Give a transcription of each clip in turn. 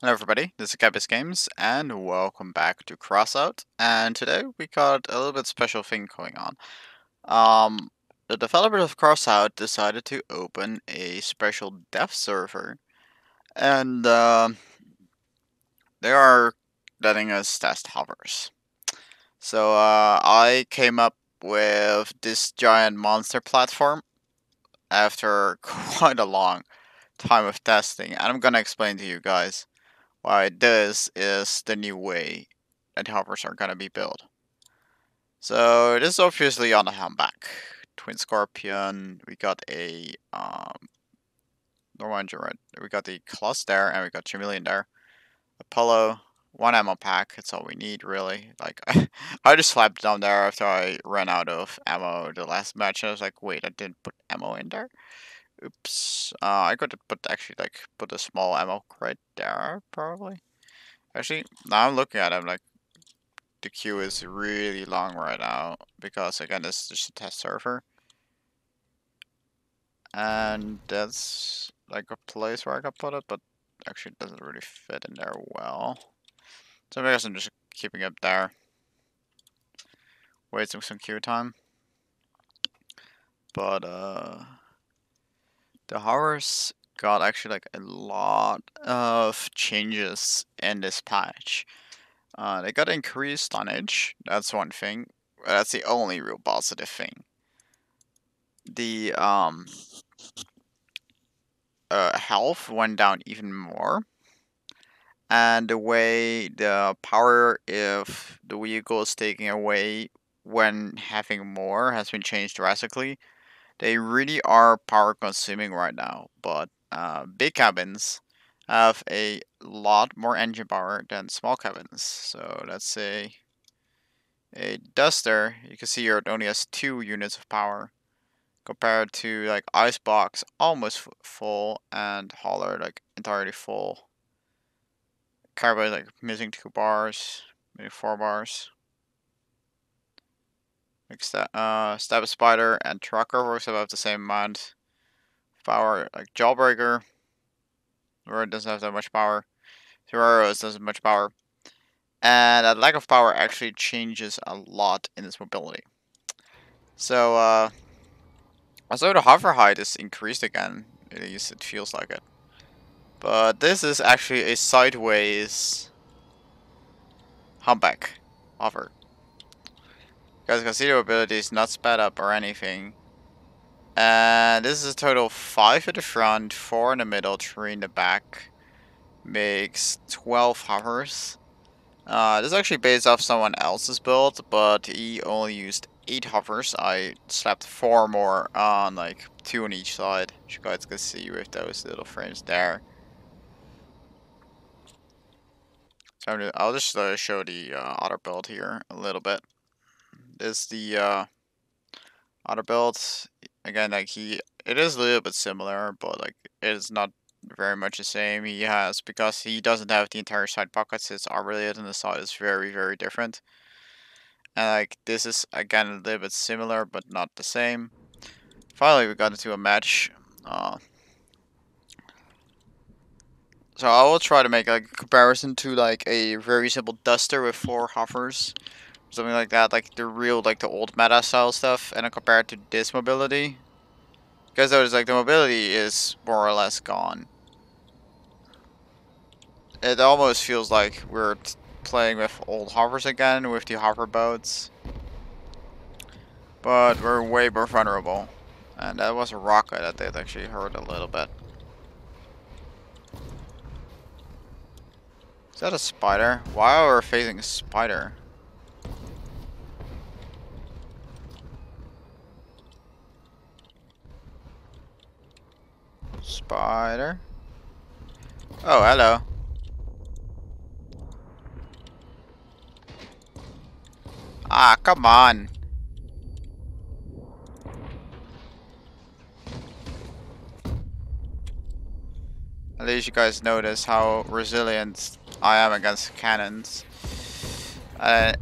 Hello everybody, this is Gabby's Games, and welcome back to Crossout. And today we got a little bit special thing going on. The developers of Crossout decided to open a special dev server, and they are letting us test hovers. So I came up with this giant monster platform after quite a long time of testing, and I'm gonna explain to you guys why this is the new way that hovers are gonna be built. So this is obviously on the humpback. Twin Scorpion, we got a normal engine, right? We got the Clus there, and we got Chameleon there. Apollo, one ammo pack, that's all we need really. Like I just slapped down there after I ran out of ammo the last match, and I was like, wait, I didn't put ammo in there? Oops. I could have put a small ammo right there, probably. Actually, now I'm looking at it, I'm like, the queue is really long right now because again, this is just a test server, and that's like a place where I could put it, but actually it doesn't really fit in there well. So I guess I'm just keeping it there, wasting some queue time. But the horrors got actually like a lot of changes in this patch. They got increased tonnage. That's one thing. That's the only real positive thing. The health went down even more, and the way the power if the vehicle is taking away when having more has been changed drastically. They really are power consuming right now, but big cabins have a lot more engine power than small cabins. So let's say a Duster, you can see here it only has 2 units of power compared to like Icebox almost full and Hauler like entirely full. Carbide like missing 2 bars, maybe 4 bars. Like Stab Spider and Trucker works about the same amount of power. Like Jawbreaker, where it doesn't have that much power. Terraros doesn't have much power. And that lack of power actually changes a lot in its mobility. So although the hover height is increased again, at least it feels like it. But this is actually a sideways humpback hover. You guys can see the mobility is not sped up or anything. And this is a total of 5 at the front, 4 in the middle, 3 in the back. Makes 12 hovers. This is actually based off someone else's build, but he only used 8 hovers. I slapped 4 more on, like 2 on each side, which you guys can see with those little frames there. So I'll just show the other build here a little bit. This is the other build. Again, like it is a little bit similar, but like it is not very much the same. He has, because he doesn't have the entire side pockets, his armor related on the side is very, very different. And like this is again a little bit similar, but not the same. Finally, we got into a match. So I will try to make like a comparison to like a very simple Duster with 4 hovers, something like that, like the real, like the old meta style stuff, and then compare it to this mobility. Because there's like the mobility is more or less gone. It almost feels like we're playing with old hovers again with the hover boats, but we're way more vulnerable. And that was a rocket that did actually hurt a little bit. Is that a spider? Why are we facing a spider? Spider? Oh, hello. Ah, come on. At least you guys notice how resilient I am against cannons. I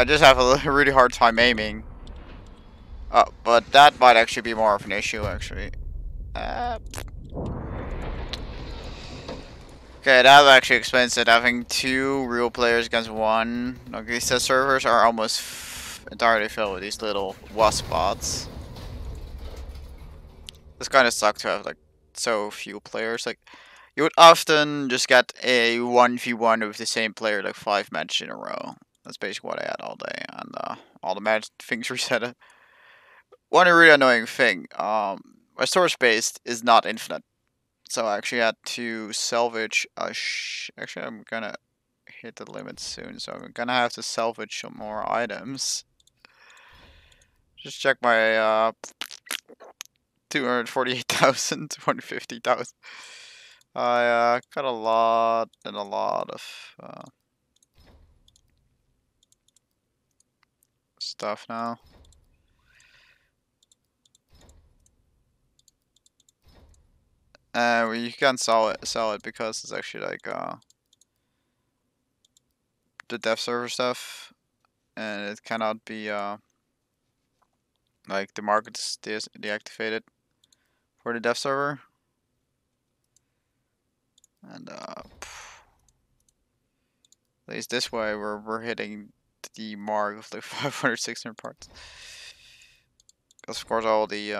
just have a really hard time aiming. But that might actually be more of an issue, actually. Okay, that actually explains it. Having two real players against one. Like, these test servers are almost entirely filled with these little wasp bots. This kind of sucks to have like so few players. Like, you would often just get a 1v1 with the same player like 5 matches in a row. That's basically what I had all day, and all the match things reset. One really annoying thing, my storage space is not infinite, so I actually had to salvage a actually, I'm gonna hit the limit soon, so I'm gonna have to salvage some more items. Just check my 248,000, 250,000. I got a lot and a lot of stuff now. Well, you can't sell it because it's actually like the dev server stuff, and it cannot be like the market's deactivated for the dev server, and at least this way we're hitting the mark of like 500, 600 parts. Because of course all the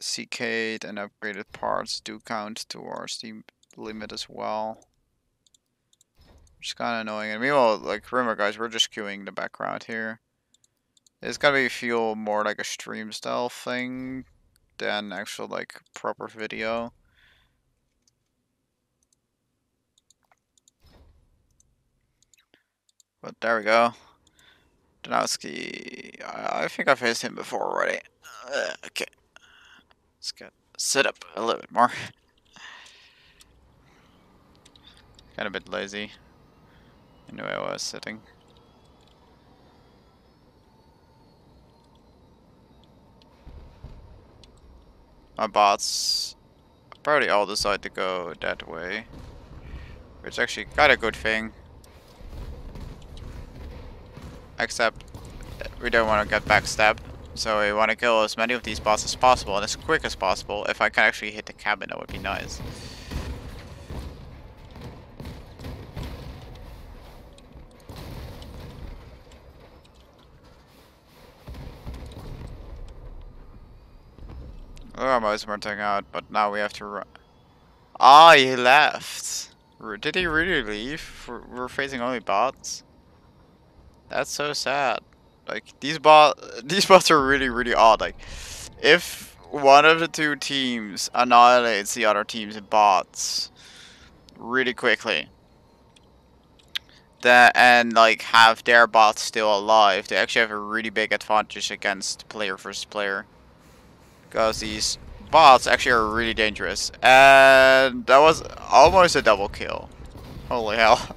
CK'd and upgraded parts do count towards the limit as well. Which is kind of annoying. And meanwhile, like, remember guys, we're just queuing in the background here. It's gotta feel more like a stream style thing than actual like proper video. But there we go. Donowski, I think I faced him before already. Okay, let's get sit up a little bit more. Kind of a bit lazy. I knew I was sitting. My bots probably all decide to go that way, which is actually kind of a good thing. Except we don't want to get backstabbed, so we want to kill as many of these bots as possible and as quick as possible. If I can actually hit the cabin, that would be nice. Oh, most of them are taking out, but now we have to run. Ah, he left. Did he really leave? We're facing only bots. That's so sad. Like these bots are really odd. Like if one of the two teams annihilates the other team's bots really quickly, that and like have their bots still alive, they actually have a really big advantage against player versus player. Because these bots actually are really dangerous. And that was almost a double kill. Holy hell.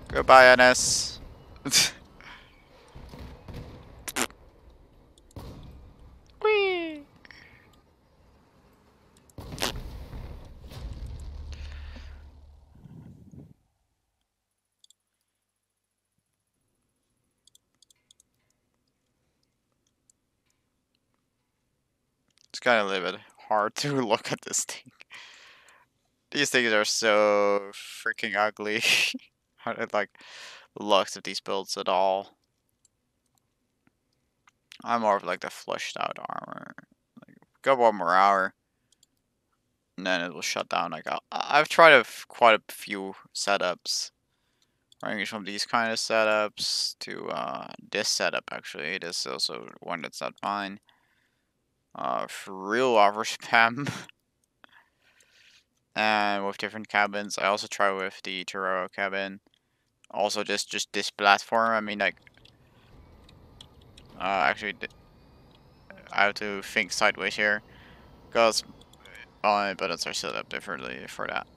Goodbye, NS. Whee! It's kind of a little bit hard to look at this thing. These things are so freaking ugly. I don't like the looks of these builds at all. I'm more of like the fleshed out armor. Like, go one more hour, and then it will shut down. Like I've tried quite a few setups, ranging from these kind of setups to this setup. Actually, this is also one that's not mine. For real offer spam. And with different cabins. I also try with the Turo cabin. Also just this platform. I mean, like, actually, I have to think sideways here, because all my buttons are set up differently for that.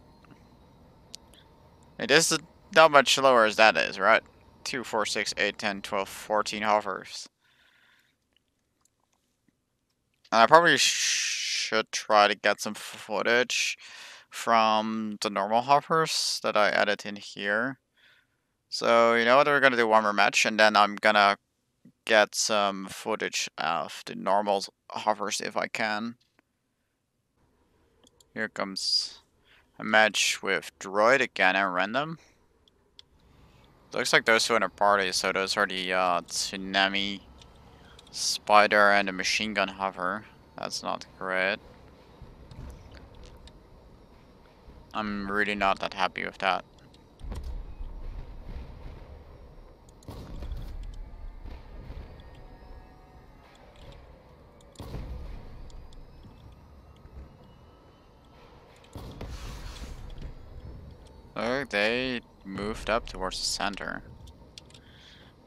Hey, this is not much slower as that is, right? 2, 4, 6, 8, 10, 12, 14 hovers. And I probably should try to get some footage from the normal hovers that I added in here. So, you know what, we're gonna do one more match, and then I'm gonna get some footage of the normal hovers if I can. Here comes a match with Droid again at random. Looks like those two in a party, so those are the Tsunami Spider and the Machine Gun Hover. That's not great. I'm really not that happy with that. Oh, they moved up towards the center.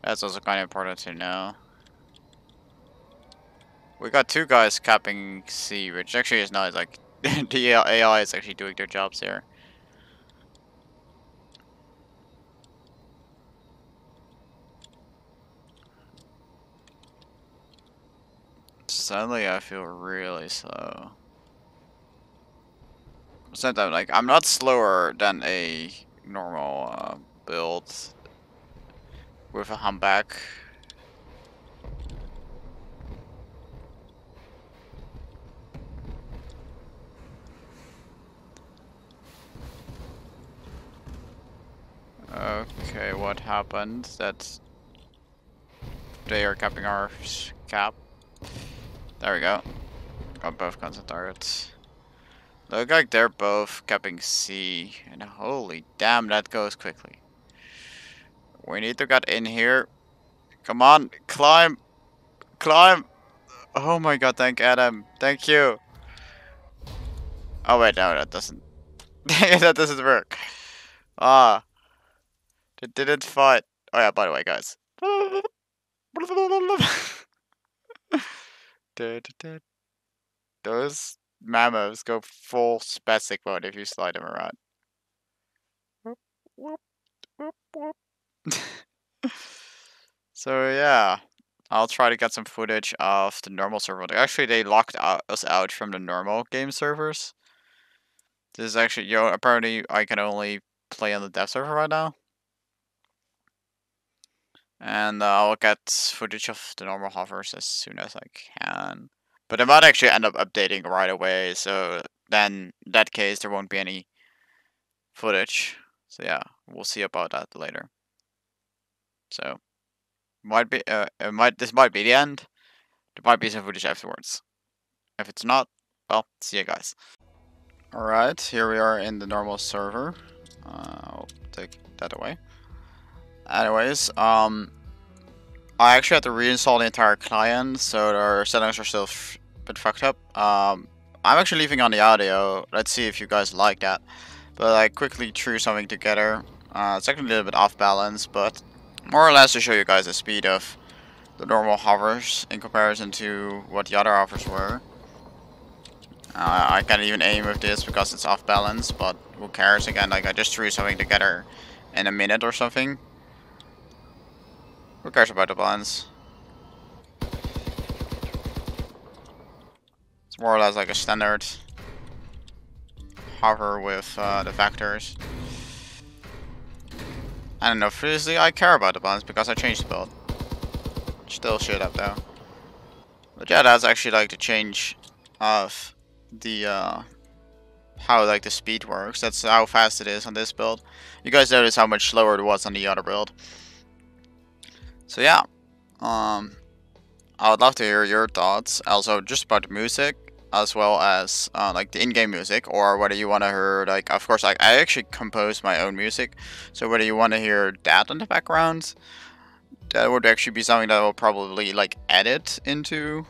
That's also kind of important to know. We got two guys capping C, which actually is nice. Like, the AI is actually doing their jobs here. Suddenly, I feel really slow. It's not that, like, I'm not slower than a normal build with a humpback. Okay, what happened? That they are capping our cap. There we go. Got both guns on targets. Look like they're both capping C. And holy damn, that goes quickly. We need to get in here. Come on, climb! Climb! Oh my god, thank Adam. Thank you. Oh wait, no, that doesn't. That doesn't work. Ah, it didn't fight. Oh yeah, by the way, guys. Those mammals go full spastic mode if you slide them around. So yeah, I'll try to get some footage of the normal server. Actually, they locked us out from the normal game servers. This is actually, apparently I can only play on the dev server right now. And I'll get footage of the normal hovers as soon as I can. But I might actually end up updating right away, so then in that case there won't be any footage. So yeah, we'll see about that later. So might be this might be the end. There might be some footage afterwards. If it's not, well, see you guys. Alright, here we are in the normal server. I'll take that away. Anyways, I actually had to reinstall the entire client, so our settings are still a bit fucked up. I'm actually leaving on the audio. Let's see if you guys like that. But I quickly threw something together. It's actually a little bit off balance, but more or less to show you guys the speed of the normal hovers in comparison to what the other hovers were. I can't even aim with this because it's off balance, but who cares? Again, like I just threw something together in a minute or something. Who cares about the balance? It's more or less like a standard hover with the vectors. I don't know, previously I care about the balance because I changed the build. Still shit up though. But yeah, that's actually like the change of the how like the speed works. That's how fast it is on this build. You guys notice how much slower it was on the other build. So yeah, I would love to hear your thoughts. Also, just about the music, as well as like the in-game music, or whether you want to hear like, of course, like I actually compose my own music. So whether you want to hear that in the background, that would actually be something that I will probably like edit into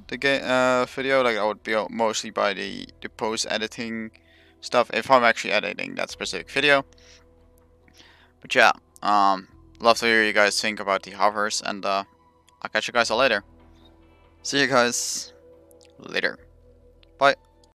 the game video. Like I would be mostly by the post editing stuff if I'm actually editing that specific video. But yeah, love to hear you guys think about the hovers, and I'll catch you guys all later. See you guys later. Bye.